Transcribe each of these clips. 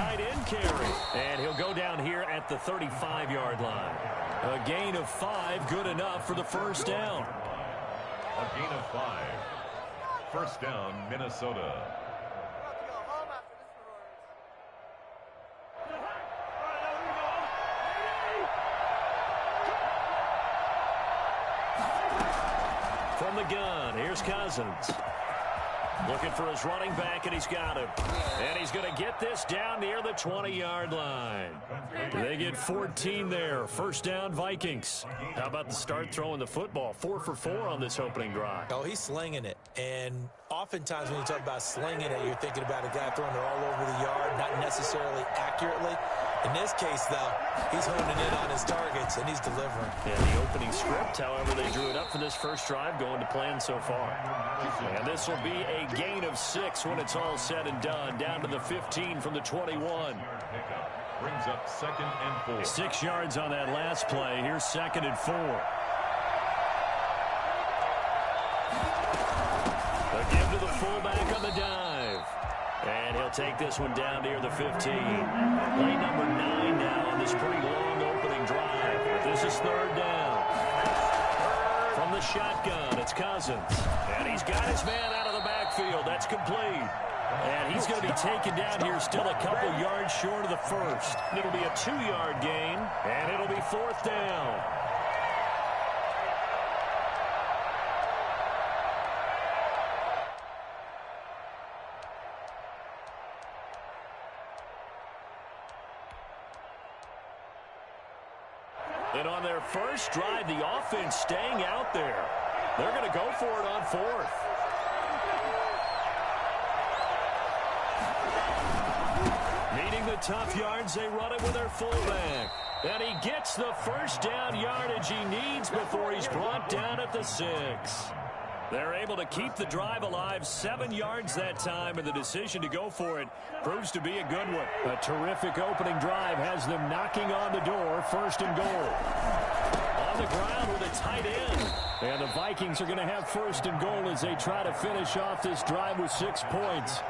tight end carry. And he'll go down here at the 35-yard line. A gain of 5, good enough for the first down. A gain of 5. First down, Minnesota. From the gun, here's Cousins. Looking for his running back, and he's got him. And he's going to get this down near the 20-yard line. They get 14 there. First down, Vikings. How about the start throwing the football? 4 for 4 on this opening drive. Oh, he's slinging it. And oftentimes when you talk about slinging it, you're thinking about a guy throwing it all over the yard, not necessarily accurately. In this case, though, he's honing in on his targets, and he's delivering. And the opening script, however, they drew it up for this first drive, going to plan so far. And this will be a gain of 6 when it's all said and done, down to the 15 from the 21. Brings up 2nd and 4. 6 yards on that last play. Here's 2nd and 4. A give to the fullback on the dive. And he'll take this one down near the 15. Play number 9 now on this pretty long opening drive. But this is 3rd down. From the shotgun, it's Cousins. And he's got his man out of the backfield. That's complete. And he's going to be taken down here still a couple yards short of the first. It'll be a 2-yard gain, and it'll be 4th down. And on their first drive, the offense staying out there. They're going to go for it on 4th. Needing the tough yards, they run it with their fullback. And he gets the first down yardage he needs before he's brought down at the 6. They're able to keep the drive alive, 7 yards that time, and the decision to go for it proves to be a good one. A terrific opening drive has them knocking on the door, 1st and goal. On the ground with a tight end. And the Vikings are going to have 1st and goal as they try to finish off this drive with 6 points.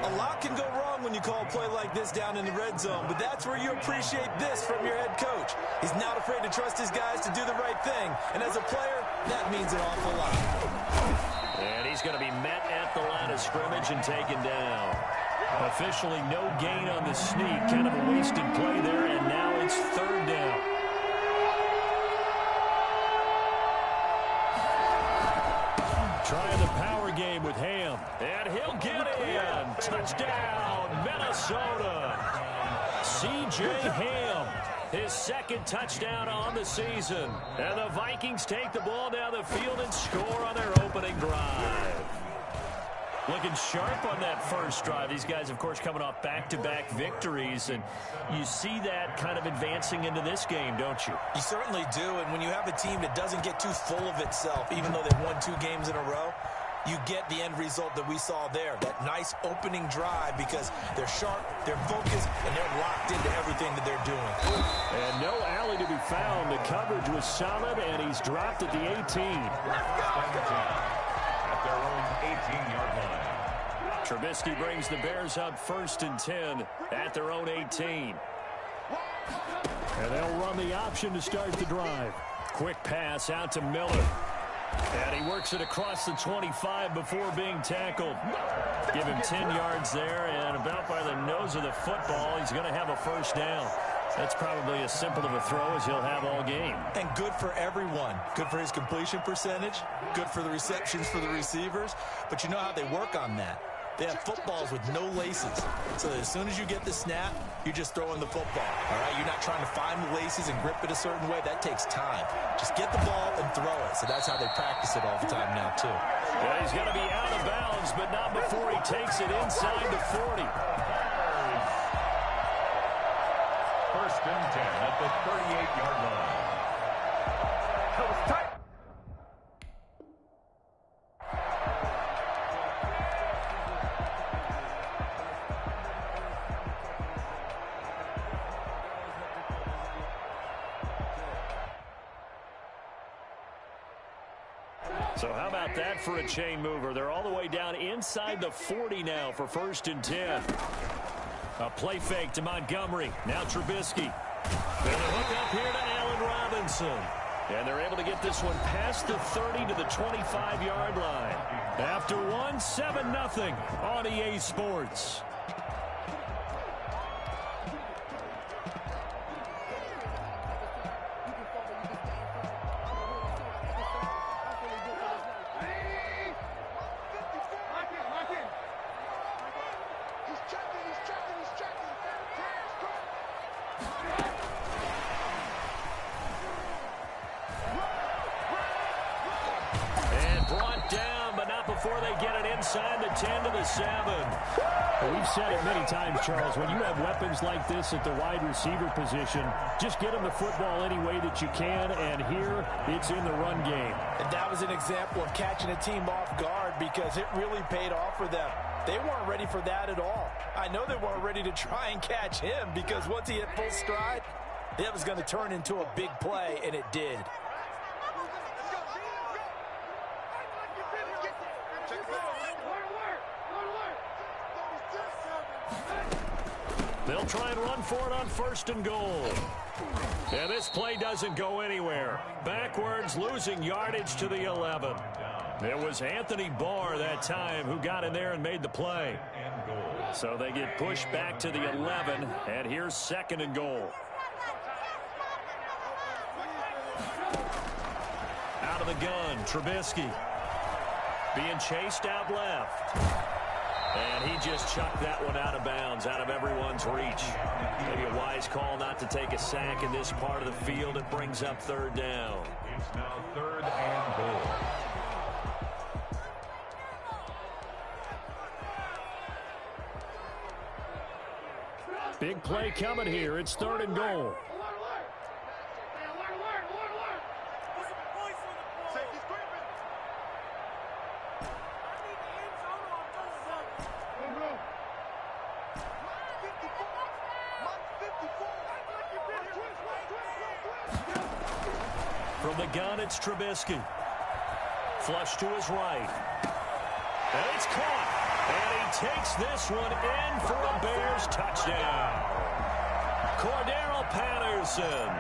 A lot can go wrong when you call a play like this down in the red zone, but that's where you appreciate this from your head coach. He's not afraid to trust his guys to do the right thing, and as a player, that means an awful lot. And he's going to be met at the line of scrimmage and taken down. Officially no gain on the sneak, kind of a wasted play there, and now it's 3rd down. Trying the power game with Ham. And he'll get in. Touchdown, Minnesota. C.J. Ham, his 2nd touchdown on the season. And the Vikings take the ball down the field and score on their opening drive. Looking sharp on that first drive. These guys, of course, coming off back-to-back victories, and you see that kind of advancing into this game, don't you? You certainly do, and when you have a team that doesn't get too full of itself, even though they've won 2 games in a row, you get the end result that we saw there, that nice opening drive, because they're sharp, they're focused, and they're locked into everything that they're doing. And no alley to be found. The coverage was solid, and he's dropped at the 18. At their own 18-yard line. Trubisky brings the Bears up 1st and 10 at their own 18. And they'll run the option to start the drive. Quick pass out to Miller. And he works it across the 25 before being tackled. Give him 10 yards there, and about by the nose of the football, he's going to have a first down. That's probably as simple of a throw as he'll have all game. And good for everyone. Good for his completion percentage. Good for the receptions for the receivers. But you know how they work on that. They have footballs with no laces. So that as soon as you get the snap, you're just throwing the football. All right? You're not trying to find the laces and grip it a certain way. That takes time. Just get the ball and throw it. So that's how they practice it all the time now, too. Yeah, he's going to be out of bounds, but not before he takes it inside the 40. 1st and 10 at the 38-yard line. That was tight. So how about that for a chain mover? They're all the way down inside the 40 now for 1st and 10. A play fake to Montgomery. Now Trubisky. And a hook up here to Allen Robinson. And they're able to get this one past the 30 to the 25-yard line. After one, 7-0 on EA Sports. Before they get it inside the 10 to the 7. We've said it many times, Charles, when you have weapons like this at the wide receiver position, just get them the football any way that you can, and here it's in the run game. And that was an example of catching a team off guard because it really paid off for them. They weren't ready for that at all. I know they weren't ready to try and catch him because once he hit full stride, it was going to turn into a big play, and it did. They'll try and run for it on 1st and goal. And this play doesn't go anywhere. Backwards, losing yardage to the 11. It was Anthony Barr that time who got in there and made the play. So they get pushed back to the 11, and here's 2nd and goal. Out of the gun, Trubisky. Being chased out left. And he just chucked that one out of bounds, out of everyone's reach. Maybe a wise call not to take a sack in this part of the field. It brings up 3rd down. It's now 3rd and goal. Big play coming here. It's 3rd and goal. From the gun, it's Trubisky. Flush to his right. And it's caught. And he takes this one in for a Bears touchdown. Cordero Patterson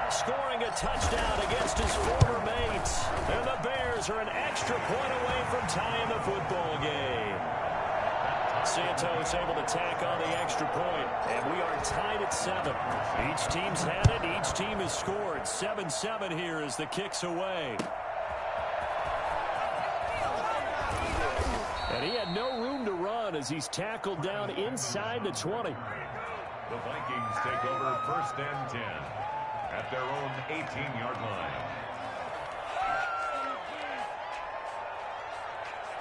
scoring a touchdown against his former mates. And the Bears are an extra point away from tying the football game. Santos able to tack on the extra point, and we are tied at 7. Each team's had it. Each team has scored. 7-7 here as the kick's away. And he had no room to run as he's tackled down inside the 20. The Vikings take over 1st and 10 at their own 18-yard line.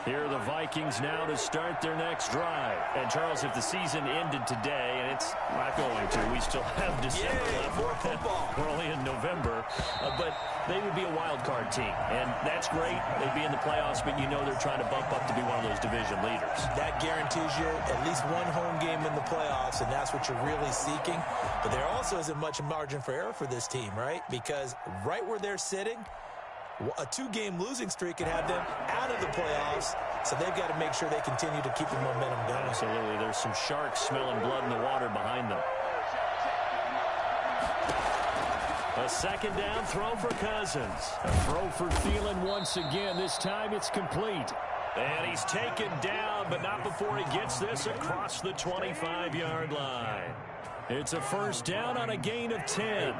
Here are the Vikings now to start their next drive. And, Charles, if the season ended today, and it's not going to, we still have December left. More football. We're only in November. But they would be a wild card team. And that's great. They'd be in the playoffs, but you know they're trying to bump up to be one of those division leaders. That guarantees you at least one home game in the playoffs, and that's what you're really seeking. But there also isn't much margin for error for this team, right? Because right where they're sitting, a 2-game losing streak could have them out of the playoffs, so they've got to make sure they continue to keep the momentum going. Absolutely. There's some sharks smelling blood in the water behind them. A 2nd down throw for Cousins. A throw for Thielen once again. This time it's complete. And he's taken down, but not before he gets this across the 25-yard line. It's a 1st down on a gain of 10.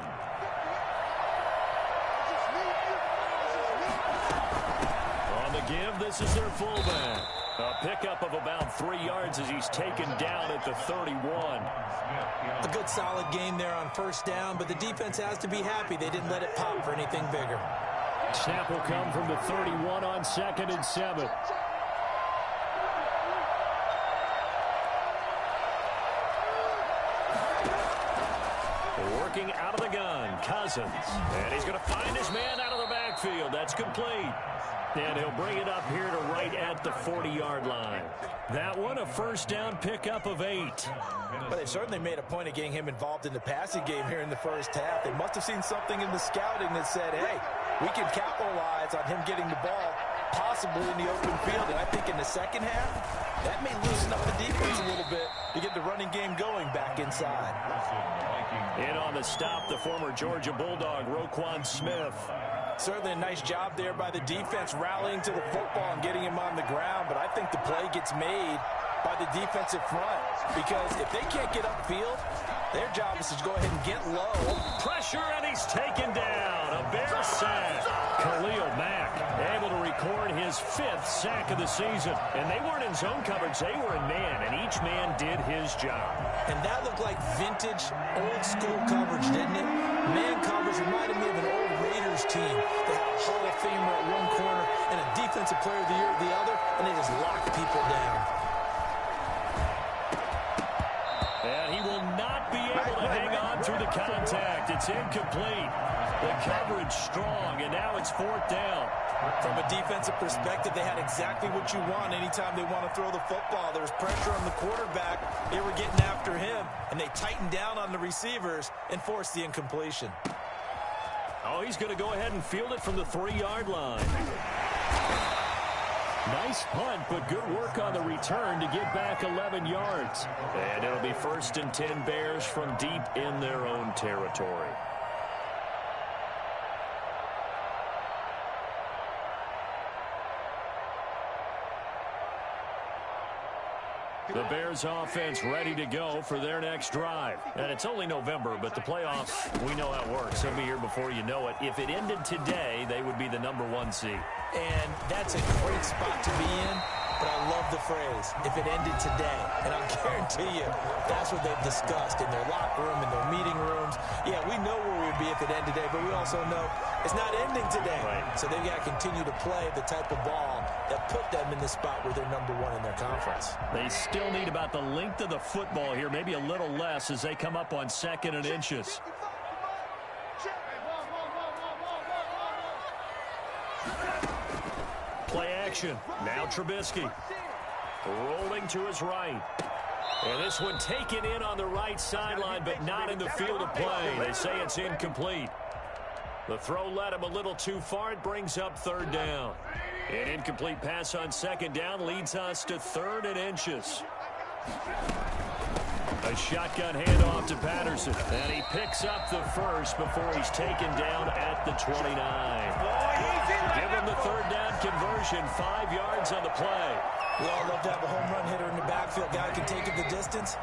Give, this is their fullback. A pickup of about 3 yards as he's taken down at the 31. A good solid gain there on 1st down, but the defense has to be happy they didn't let it pop for anything bigger. Snap will come from the 31 on 2nd and 7. Working out of the gun, Cousins. And he's going to find his man out of the backfield. That's complete. And he'll bring it up here to right at the 40-yard line. That one, a 1st down pickup of 8. But they certainly made a point of getting him involved in the passing game here in the 1st half. They must have seen something in the scouting that said, hey, we can capitalize on him getting the ball possibly in the open field. And I think in the second half, that may loosen up the defense a little bit to get the running game going back inside. In on the stop, the former Georgia Bulldog, Roquan Smith. Certainly a nice job there by the defense, rallying to the football and getting him on the ground. But I think the play gets made by the defensive front, because if they can't get upfield, their job is to go ahead and get low. Pressure, and he's taken down. A Bear sack. Khalil Mack able to record his 5th sack of the season. And they weren't in zone coverage. They were in man, and each man did his job. And that looked like vintage, old-school coverage, didn't it? Man coverage reminded me of an old Raiders team. They had a Hall of Famer at one corner and a Defensive Player of the Year at the other, and they just locked people down. And he will not be able to hang on through the contact. It's incomplete. The coverage strong, and now it's 4th down. From a defensive perspective, they had exactly what you want anytime they want to throw the football. There was pressure on the quarterback. They were getting after him, and they tightened down on the receivers and forced the incompletion. Oh, he's going to go ahead and field it from the 3-yard line. Nice punt, but good work on the return to get back 11 yards. And it'll be 1st and 10 Bears from deep in their own territory. The Bears offense ready to go for their next drive. And it's only November, but the playoffs, we know how it works. They'll be here before you know it. If it ended today, they would be the #1 seed. And that's a great spot to be in, but I love the phrase, if it ended today. And I'll guarantee you, that's what they've discussed in their locker room, in their meeting rooms. Yeah, we know where we would be if it ended today, but we also know it's not ending today. Right. So they've got to continue to play the type of ball that put them in the spot where they're #1 in their conference. They still need about the length of the football here, maybe a little less as they come up on 2nd and inches. Play action. Now Trubisky. Rolling to his right. And this one taken in on the right sideline, but not in the field of play. They say it's incomplete. The throw led him a little too far. It brings up 3rd down. An incomplete pass on 2nd down leads us to 3rd and inches. A shotgun handoff to Patterson. And he picks up the first before he's taken down at the 29. Give him the 3rd down conversion. 5 yards on the play. We all love to have a home run hitter in the backfield. Guy can take it the distance.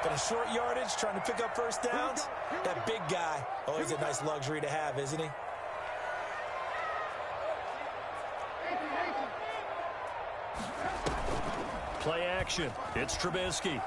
But in short yardage, trying to pick up 1st downs, that big guy, always a nice luxury to have, isn't he? Play action. It's Trubisky.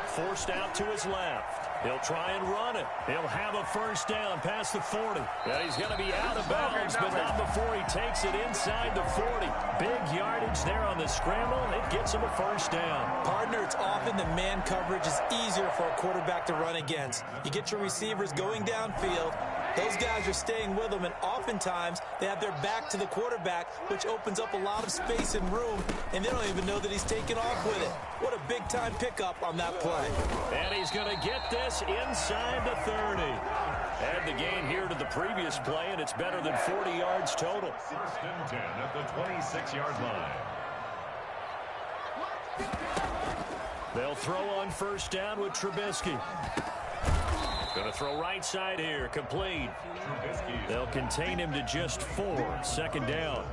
Forced out to his left. He'll try and run it. He'll have a 1st down past the 40. And he's going to be out of bounds, but not before he takes it inside the 40. Big yardage there on the scramble, and it gets him a 1st down. Partner, it's often the man coverage is easier for a quarterback to run against. You get your receivers going downfield. Those guys are staying with them, and oftentimes they have their back to the quarterback, which opens up a lot of space and room, and they don't even know that he's taken off with it. What a big-time pickup on that play. And he's going to get this inside the 30. Add the gain here to the previous play, and it's better than 40 yards total. 1st and 10 at the 26-yard line. They'll throw on 1st down with Trubisky. Going to throw right side here, complete. They'll contain him to just 4, 2nd down.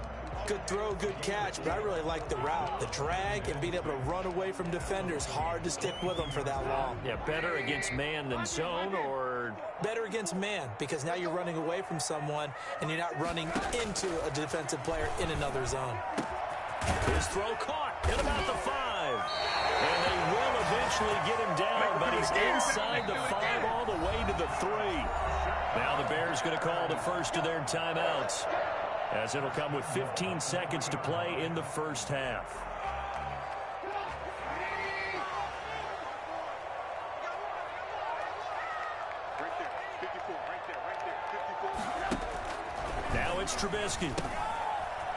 Good throw, good catch, but I really like the route. The drag and being able to run away from defenders. Hard to stick with them for that long. Yeah, better against man than zone, or? Better against man, because now you're running away from someone and you're not running into a defensive player in another zone. His throw caught at about the 5. And they will eventually get him down, but he's inside the 5 all the way to the 3. Now the Bears going to call the first of their timeouts, as it'll come with 15 seconds to play in the 1st half. Now it's Trubisky.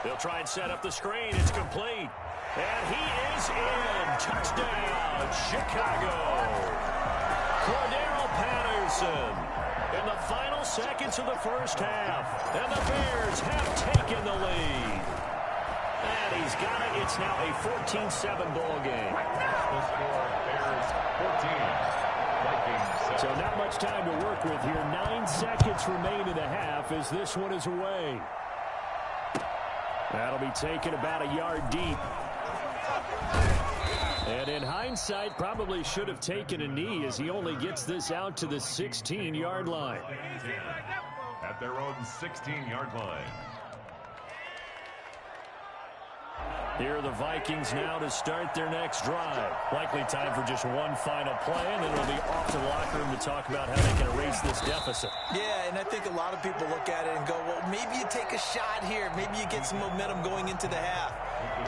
They'll try and set up the screen. It's complete. And he is in. Touchdown, Chicago. Cordero Patterson. in the final seconds of the first half. And the Bears have taken the lead. And he's got it. It's now a 14-7 ball game. The score, Bears 14. Vikings 7. So not much time to work with here. 9 seconds remain in the half as this one is away. That'll be taken about a yard deep. And in hindsight, probably should have taken a knee as he only gets this out to the 16-yard line. At their own 16-yard line. Here are the Vikings now to start their next drive. Likely time for just one final play, and then it'll be off to the locker room to talk about how they can erase this deficit. Yeah, and I think a lot of people look at it and go, well, maybe you take a shot here. Maybe you get some momentum going into the half.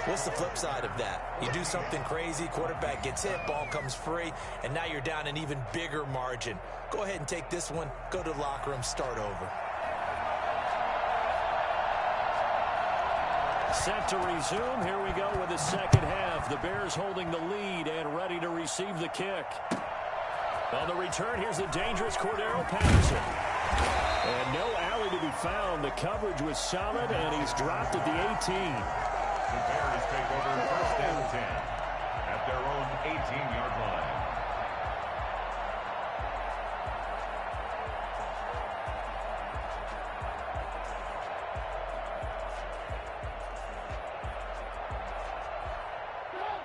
What's the flip side of that? You do something crazy, quarterback gets hit, ball comes free, and now you're down an even bigger margin. Go ahead and take this one, go to the locker room, start over. Set to resume. Here we go with the second half. The Bears holding the lead and ready to receive the kick. On the return, here's the dangerous Cordero Patterson. And no alley to be found. The coverage was solid, and he's dropped at the 18. The Bears take over first and 10 at their own 18-yard line.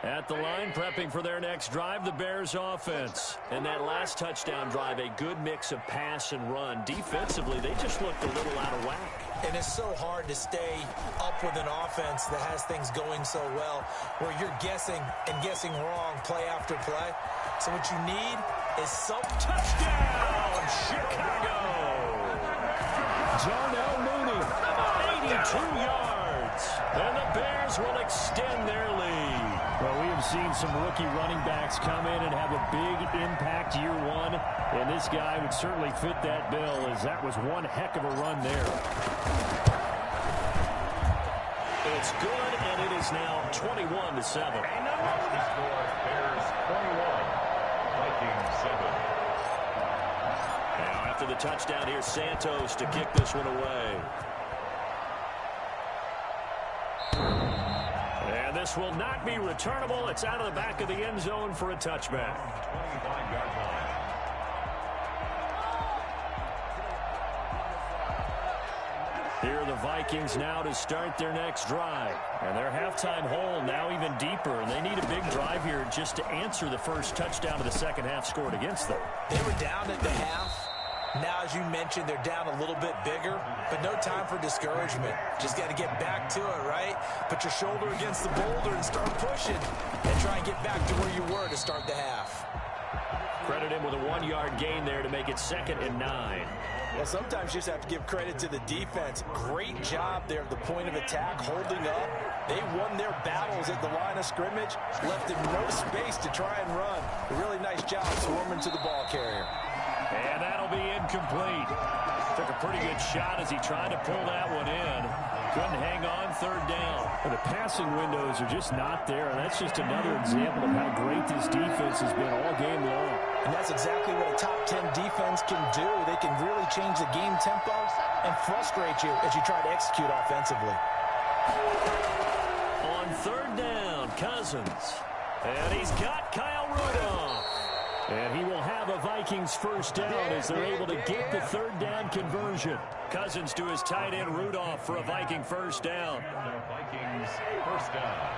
At the line, prepping for their next drive, the Bears offense. And that last touchdown drive, a good mix of pass and run. Defensively, they just looked a little out of whack. And it's so hard to stay up with an offense that has things going so well, where you're guessing and guessing wrong play after play. So what you need is some touchdown, Chicago! Darnell Mooney, 82 yards. And the Bears will extend their lead. Well, we have seen some rookie running backs come in and have a big impact year one, and this guy would certainly fit that bill, as that was one heck of a run there. It's good, and it is now 21-7. The score, Bears 21, Vikings 7. Now after the touchdown, here's Santos to kick this one away. And this will not be returnable. It's out of the back of the end zone for a touchback. 25-yard line. Here are the Vikings now to start their next drive. And their halftime hole now even deeper. And they need a big drive here just to answer the first touchdown of the second half scored against them. They were down at the half. Now, as you mentioned, they're down a little bit bigger, but no time for discouragement. Just got to get back to it, right? Put your shoulder against the boulder and start pushing and try and get back to where you were to start the half. Credit him with a 1-yard gain there to make it 2nd and 9. Well, sometimes you just have to give credit to the defense. Great job there at the point of attack, holding up. They won their battles at the line of scrimmage, left them no space to try and run. A really nice job swarming to the ball carrier. And that'll be incomplete. Took a pretty good shot as he tried to pull that one in. Couldn't hang on, 3rd down. Well, the passing windows are just not there, and that's just another example of how great this defense has been all game long. And that's exactly what a top 10 defense can do. They can really change the game tempo and frustrate you as you try to execute offensively. On 3rd down, Cousins. And he's got Kyle Rudolph. And he will have a Vikings first down as they're able to get the 3rd down conversion. Cousins to his tight end Rudolph for a Viking first down. Vikings first down.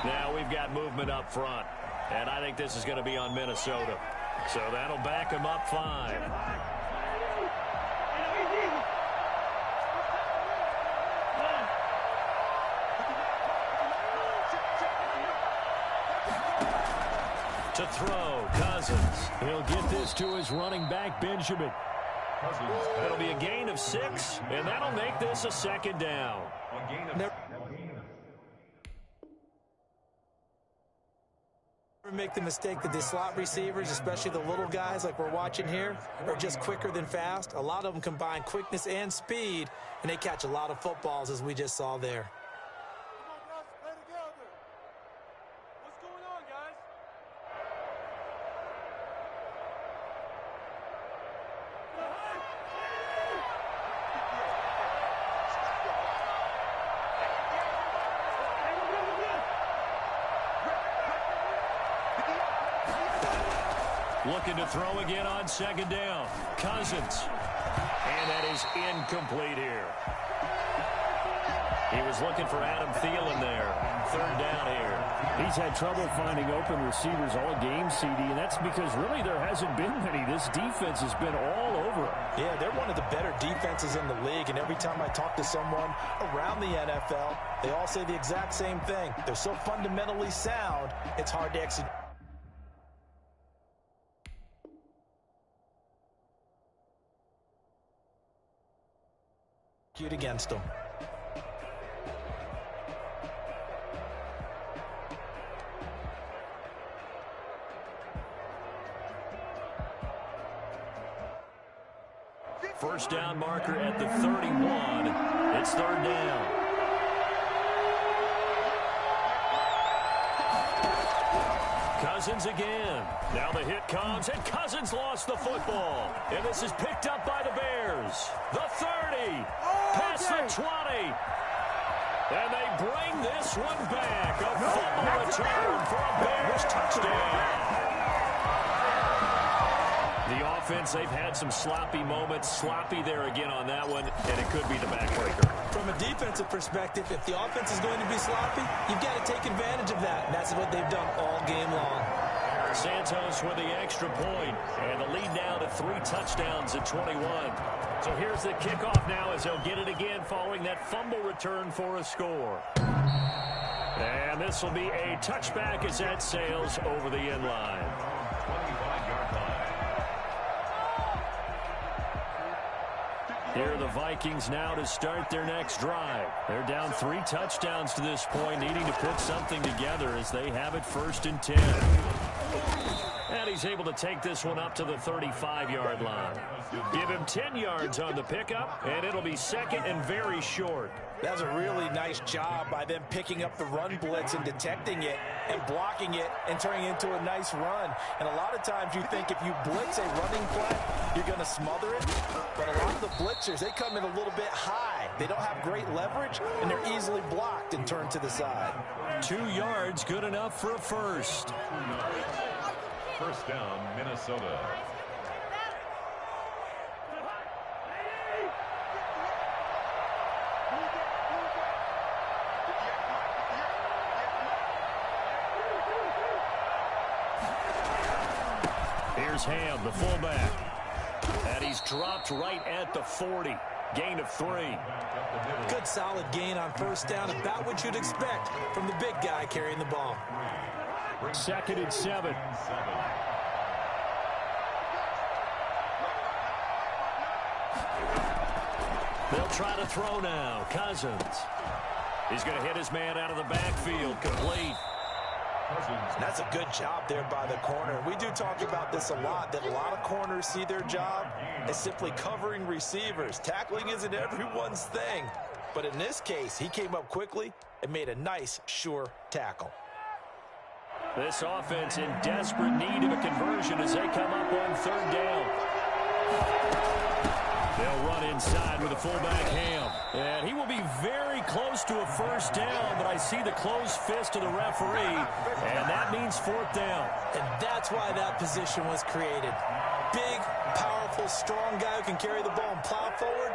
Now we've got movement up front. And I think this is going to be on Minnesota. So that'll back him up 5. To throw, Cousins. He'll get this to his running back, Benjamin. It'll be a gain of 6, and that'll make this a 2nd down. Make the mistake that the slot receivers, especially the little guys like we're watching here, are just quicker than fast. A lot of them combine quickness and speed, and they catch a lot of footballs, as we just saw there. Looking to throw again on second down. Cousins. And that is incomplete here. He was looking for Adam Thielen there. Third down here. He's had trouble finding open receivers all game, CD, and that's because really there hasn't been many. This defense has been all over him. Yeah, they're one of the better defenses in the league, and every time I talk to someone around the NFL, they all say the exact same thing. They're so fundamentally sound, it's hard to execute against them. First down marker at the 31. It's third down. Cousins again. Now the hit comes, and Cousins lost the football. And this is picked up by the Bears. The 30. Past the 20. And they bring this one back. A fumble return for a Bears touchdown. The offense, they've had some sloppy moments. Sloppy there again on that one, and it could be the backbreaker. From a defensive perspective, if the offense is going to be sloppy, you've got to take advantage of that. And that's what they've done all game long. Santos with the extra point, and the lead now to 3 touchdowns at 21. So here's the kickoff now as they'll get it again following that fumble return for a score. And this will be a touchback as that sails over the end line. 25-yard line. Here are the Vikings now to start their next drive. They're down 3 touchdowns to this point, needing to put something together as they have it 1st and 10. And he's able to take this one up to the 35-yard line. Give him 10 yards on the pickup, and it'll be second and very short. That's a really nice job by them picking up the run blitz and detecting it and blocking it and turning it into a nice run. And a lot of times you think if you blitz a running play, you're going to smother it. But a lot of the blitzers, they come in a little bit high. They don't have great leverage, and they're easily blocked and turned to the side. 2 yards, good enough for a first. First down, Minnesota. Here's Ham, the fullback. And he's dropped right at the 40. Gain of 3. Good solid gain on first down, about what you'd expect from the big guy carrying the ball. 2nd and 7. They'll try to throw now. Cousins. He's going to hit his man out of the backfield. Complete. That's a good job there by the corner. We do talk about this a lot, that a lot of corners see their job as simply covering receivers. Tackling isn't everyone's thing. But in this case, he came up quickly and made a nice, sure tackle. This offense in desperate need of a conversion as they come up on 3rd down. They'll run inside with a fullback Ham. And he will be very close to a first down, but I see the closed fist of the referee, and that means 4th down. And that's why that position was created. Big, powerful, strong guy who can carry the ball and plow forward.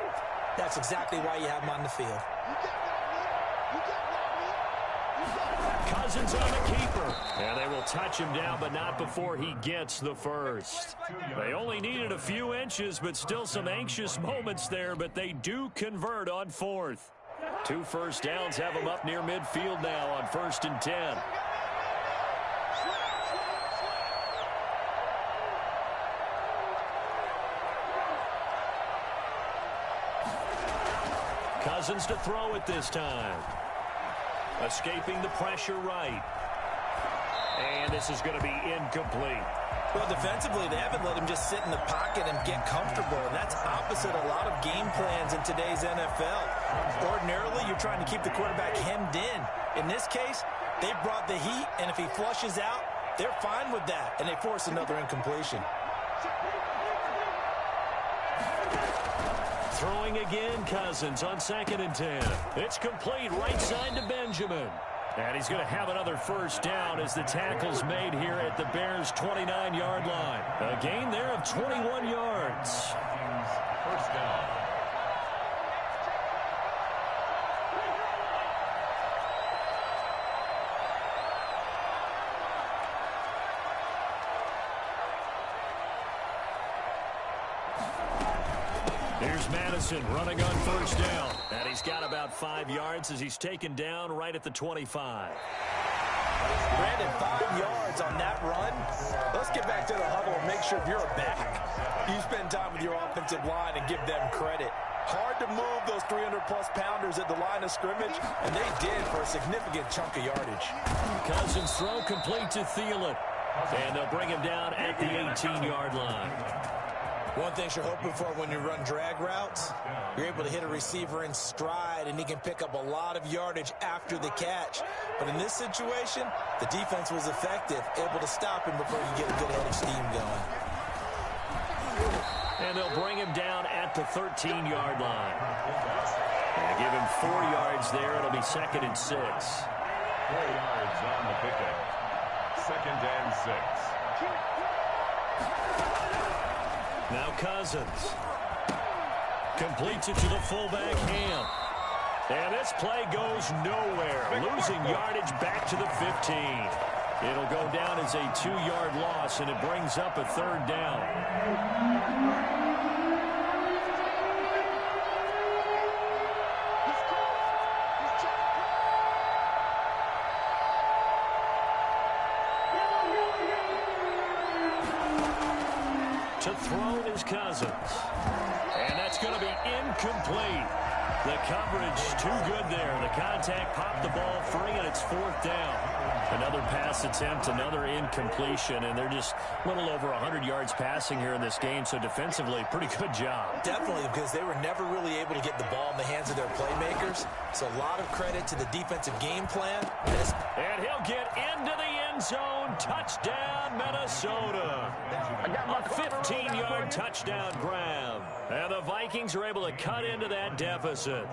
That's exactly why you have him on the field. Cousins on the keeper. And they will touch him down, but not before he gets the first. They only needed a few inches, but still some anxious moments there, but they do convert on 4th. 2 first downs have them up near midfield now on 1st and 10. Cousins to throw it this time. Escaping the pressure right. And this is going to be incomplete. Well, defensively, they haven't let him just sit in the pocket and get comfortable, and that's opposite a lot of game plans in today's NFL. Ordinarily, you're trying to keep the quarterback hemmed in. In this case, they brought the heat, and if he flushes out, they're fine with that, and they force another incompletion. Throwing again, Cousins on 2nd and 10. It's complete right side to Benjamin. And he's going to have another first down as the tackle's made here at the Bears' 29-yard line. A gain there of 21 yards. First down. Here's Madison running on first down. And he's got about 5 yards as he's taken down right at the 25. Brandon, 5 yards on that run. Let's get back to the huddle and make sure if you're a back, you spend time with your offensive line and give them credit. Hard to move those 300-plus pounders at the line of scrimmage, and they did for a significant chunk of yardage. Cousins throw complete to Thielen. And they'll bring him down at the 18-yard line. One thing you're hoping for when you run drag routes, you're able to hit a receiver in stride, and he can pick up a lot of yardage after the catch. But in this situation, the defense was effective, able to stop him before you get a good head of steam going. And they'll bring him down at the 13-yard line. And give him 4 yards there. It'll be 2nd and 6. 4 yards on the pickup. 2nd and 6. Now Cousins completes it to the fullback, Ham. And this play goes nowhere. Losing yardage back to the 15. It'll go down as a 2-yard loss, and it brings up a 3rd down. To throw is Cousins. And that's going to be incomplete. The coverage too good there. The contact popped the ball free, and it's 4th down. Another pass attempt, another incompletion, and they're just a little over 100 yards passing here in this game, so defensively, pretty good job. Definitely, because they were never really able to get the ball in the hands of their playmakers. So a lot of credit to the defensive game plan. And he'll get into the end zone. Touchdown, Minnesota. A 15-yard touchdown grab. And the Vikings are able to cut into that deficit.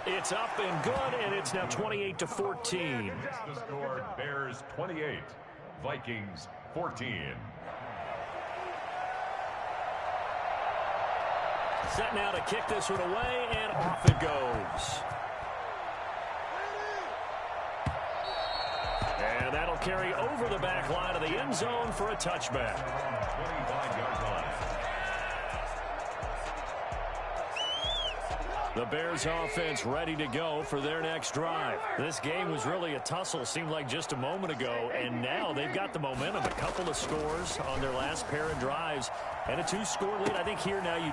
It's up and good, and it's now 28-14. The score, Bears 28, Vikings 14. Set now to kick this one away, and off it goes. And that'll carry over the back line of the end zone for a touchback. 25-yard line. The Bears offense ready to go for their next drive. This game was really a tussle, seemed like just a moment ago, and now they've got the momentum. A couple of scores on their last pair of drives and a 2-score lead. I think here now you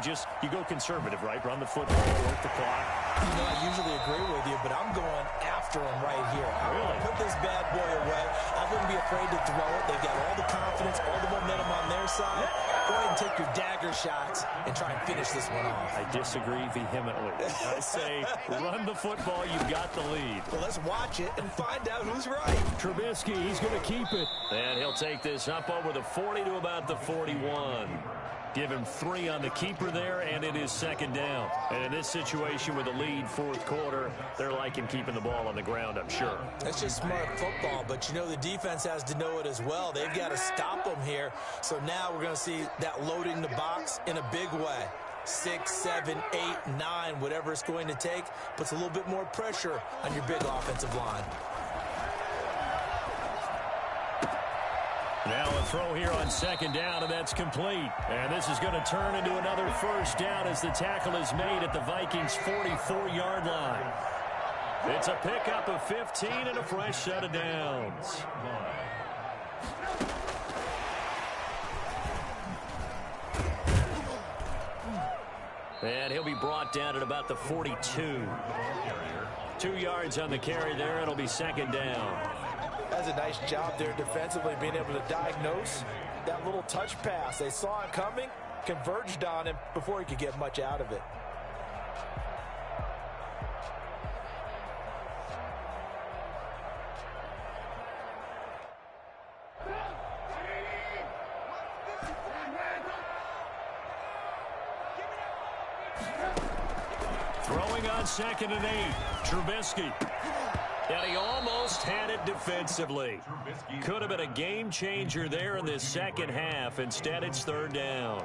go conservative, right? Run the football, work the clock. You know, I usually agree with you, but I'm going after him right here. I want to put this bad boy away. I wouldn't be afraid to throw it. They've got all the confidence, all the momentum on their side. Go ahead and take your dagger shots and try and finish this one off. I disagree vehemently. I say run the football. You've got the lead. Well, let's watch it and find out who's right. Trubisky, he's going to keep it. And he'll take this up over the 40 to about the 41. Give him 3 on the keeper there, and it is 2nd down. And in this situation with a lead 4th quarter, they're liking keeping the ball on the ground, I'm sure. That's just smart football, but you know the defense has to know it as well. They've got to stop them here. So now we're going to see that loading the box in a big way. 6, 7, 8, 9, whatever it's going to take, puts a little bit more pressure on your big offensive line. Now a throw here on 2nd down, and that's complete. And this is going to turn into another first down as the tackle is made at the Vikings' 44-yard line. It's a pickup of 15 and a fresh set of downs. And he'll be brought down at about the 42. To 2 yards on the carry there. It'll be second down. That's a nice job there defensively, being able to diagnose that little touch pass. They saw it coming, converged on him before he could get much out of it. Throwing on 2nd and 8, Trubisky. And he almost had it defensively. Could have been a game changer there in this second half. Instead, it's 3rd down.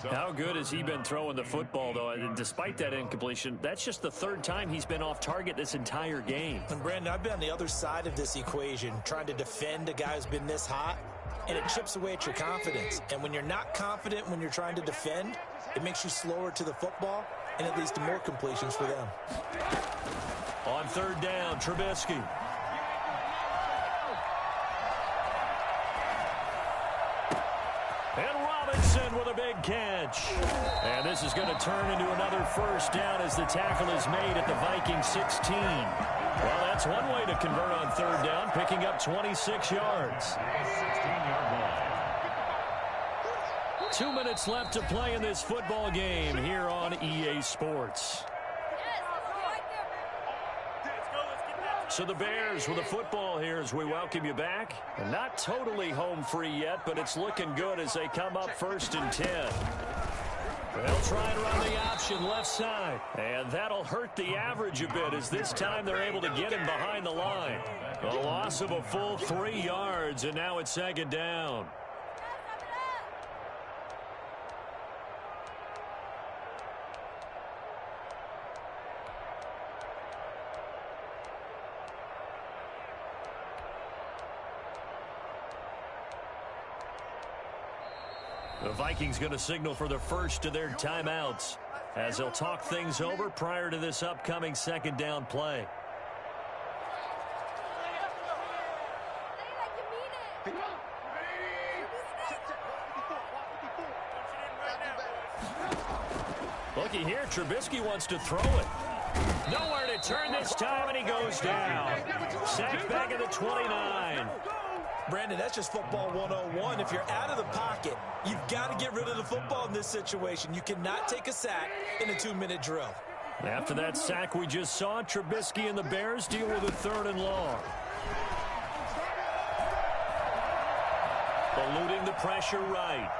How good has he been throwing the football, though? And despite that incompletion, that's just the 3rd time he's been off target this entire game. And Brandon, I've been on the other side of this equation, trying to defend a guy who's been this hot, and it chips away at your confidence. And when you're not confident when you're trying to defend, it makes you slower to the football, and it leads to more completions for them. On 3rd down, Trubisky. And Robinson with a big catch. And this is going to turn into another 1st down as the tackle is made at the Vikings 16. Well, that's one way to convert on 3rd down, picking up 26 yards. 16-yard line. 2 minutes left to play in this football game here on EA Sports. So the Bears with the football here as we welcome you back. And not totally home free yet, but it's looking good as they come up 1st and 10. They'll try and run the option left side. And that'll hurt the average a bit as this time they're able to get him behind the line. A loss of a full 3 yards, and now it's 2nd down. The Vikings going to signal for the first of their timeouts as they'll talk things over prior to this upcoming 2nd down play. Looky here, Trubisky wants to throw it. Nowhere to turn this time, and he goes down. Sacked back at the 29. Brandon, that's just football 101. If you're out of the pocket, you've got to get rid of the football in this situation. You cannot take a sack in a 2-minute drill. After that sack we just saw, Trubisky and the Bears deal with a 3rd and long. Eluding the pressure right.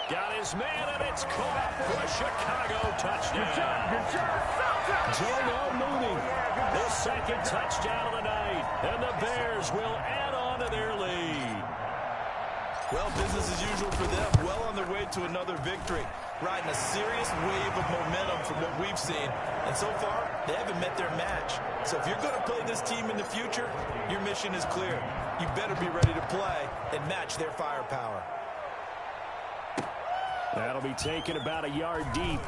Got his man, and it's caught for a Chicago touchdown. Darnell Mooney, the 2nd touchdown of the night, and the Bears will add on to their lead. Well, business as usual for them. Well on their way to another victory. Riding a serious wave of momentum from what we've seen. And so far, they haven't met their match. So if you're going to play this team in the future, your mission is clear. You better be ready to play and match their firepower. That'll be taken about a yard deep.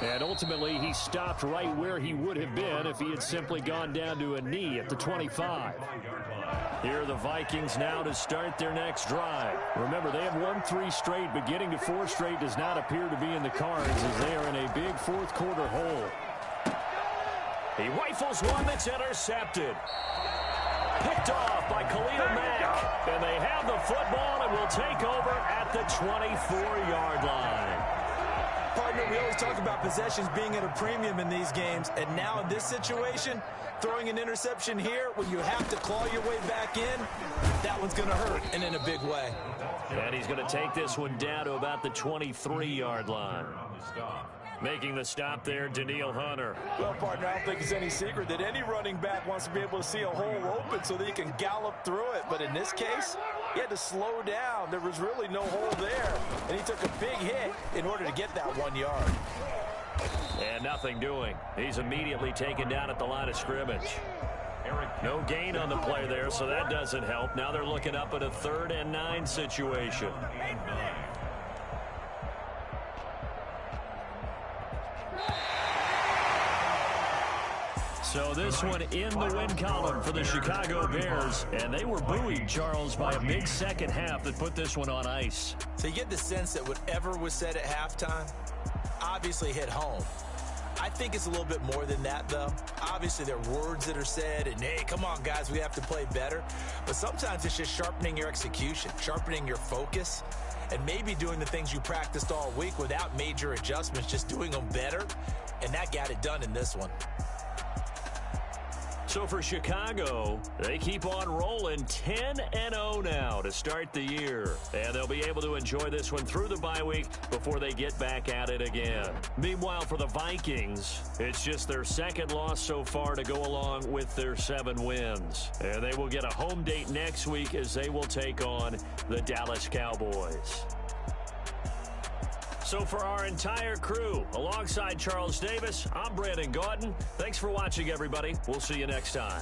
And ultimately, he stopped right where he would have been if he had simply gone down to a knee at the 25. Here are the Vikings now to start their next drive. Remember, they have won 3 straight, but getting to 4 straight does not appear to be in the cards as they are in a big 4th quarter hole. He rifles one that's intercepted. Picked off by Khalil Mack. And they have the football and will take over at the 24-yard line. Partner, we always talk about possessions being at a premium in these games, and now in this situation, throwing an interception here when you have to claw your way back in, that one's going to hurt, and in a big way. And he's going to take this one down to about the 23-yard line. Making the stop there, Danielle Hunter. Well, partner, I don't think it's any secret that any running back wants to be able to see a hole open so that he can gallop through it. But in this case, he had to slow down. There was really no hole there. And he took a big hit in order to get that 1 yard. And nothing doing. He's immediately taken down at the line of scrimmage. No gain on the play there, so that doesn't help. Now they're looking up at a 3rd and 9 situation. So this one in the win column for the Chicago Bears, and they were buoyed, Charles, by a big second half that put this one on ice. So you get the sense that whatever was said at halftime obviously hit home. I think it's a little bit more than that, though. Obviously, there are words that are said, and, hey, come on, guys, we have to play better. But sometimes it's just sharpening your execution, sharpening your focus, and maybe doing the things you practiced all week without major adjustments, just doing them better. And that got it done in this one. So for Chicago, they keep on rolling 10-0 now to start the year. And they'll be able to enjoy this one through the bye week before they get back at it again. Meanwhile, for the Vikings, it's just their second loss so far to go along with their 7 wins. And they will get a home date next week as they will take on the Dallas Cowboys. So for our entire crew, alongside Charles Davis, I'm Brandon Gaudin. Thanks for watching, everybody. We'll see you next time.